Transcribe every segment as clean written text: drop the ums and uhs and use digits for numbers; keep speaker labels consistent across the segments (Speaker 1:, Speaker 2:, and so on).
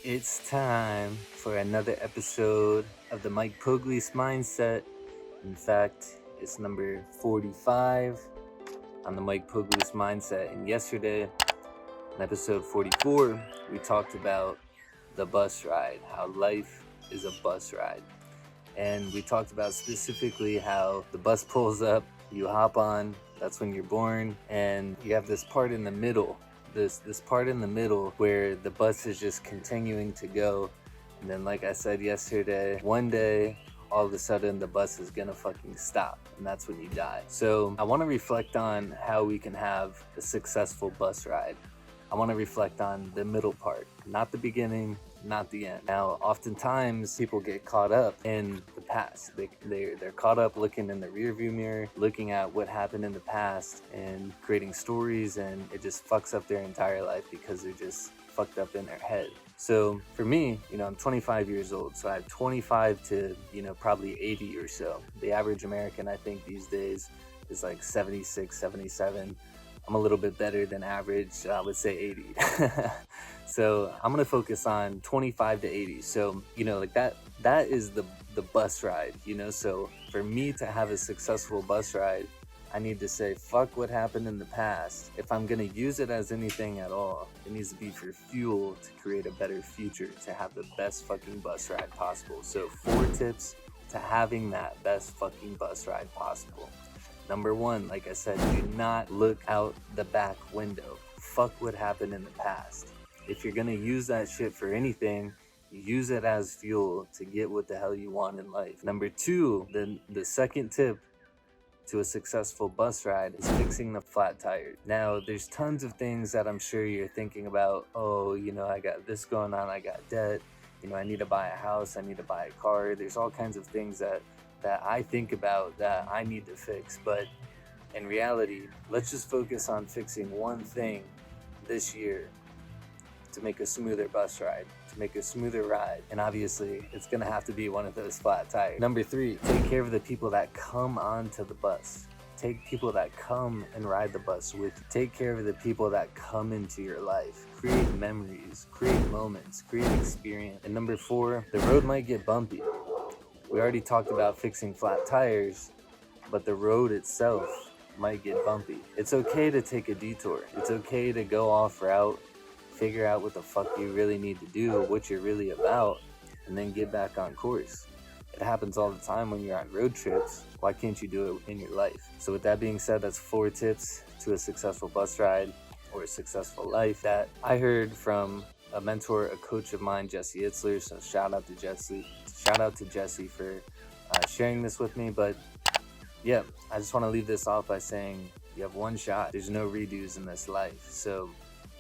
Speaker 1: It's time for another episode of the Mike Poglese Mindset. In fact, it's number 45 on the Mike Poglese Mindset. And yesterday, in episode 44, we talked about the bus ride, how life is a bus ride. And we talked about specifically how the bus pulls up, you hop on, that's when you're born, and you have this part in the middle. This part in the middle where the bus is just continuing to go, and then like I said yesterday, one day all of a sudden the bus is gonna fucking stop, and that's when you die. So I want to reflect on how we can have a successful bus ride. I want to reflect on the middle part, not the beginning, not the end. Now, oftentimes people get caught up in the past. They're caught up looking in the rearview mirror, looking at what happened in the past and creating stories, and it just fucks up their entire life because they're just fucked up in their head. So for me, I'm 25 years old, so I have 25 to, probably 80 or so. The average American, I think these days, is like 76, 77. I'm a little bit better than average, I would say 80. So I'm gonna focus on 25 to 80. So, that is the bus ride, So for me to have a successful bus ride, I need to say, fuck what happened in the past. If I'm gonna use it as anything at all, it needs to be for fuel to create a better future, to have the best fucking bus ride possible. So 4 tips to having that best fucking bus ride possible. Number 1, like I said, do not look out the back window. Fuck what happened in the past. If you're gonna use that shit for anything, use it as fuel to get what the hell you want in life. Number 2, the second tip to a successful bus ride is fixing the flat tire. Now, there's tons of things that I'm sure you're thinking about. I got this going on, I got debt, I need to buy a house, I need to buy a car. There's all kinds of things that I think about that I need to fix. But in reality, let's just focus on fixing one thing this year to make a smoother bus ride, to make a smoother ride. And obviously, it's gonna have to be one of those flat tires. Number 3, take care of the people that come onto the bus. Take people that come and ride the bus with you. Take care of the people that come into your life. Create memories, create moments, create experience. And number 4, the road might get bumpy. We already talked about fixing flat tires, but the road itself might get bumpy. It's okay to take a detour. It's okay to go off route, figure out what the fuck you really need to do, what you're really about, and then get back on course. It happens all the time when you're on road trips. Why can't you do it in your life? So with that being said, that's 4 tips to a successful bus ride or a successful life that I heard from a mentor, a coach of mine, Jesse Itzler. So shout out to Jesse for sharing this with me. But yeah, I just want to leave this off by saying you have one shot. There's no redos in this life. So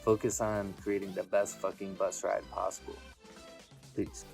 Speaker 1: focus on creating the best fucking bus ride possible. Peace.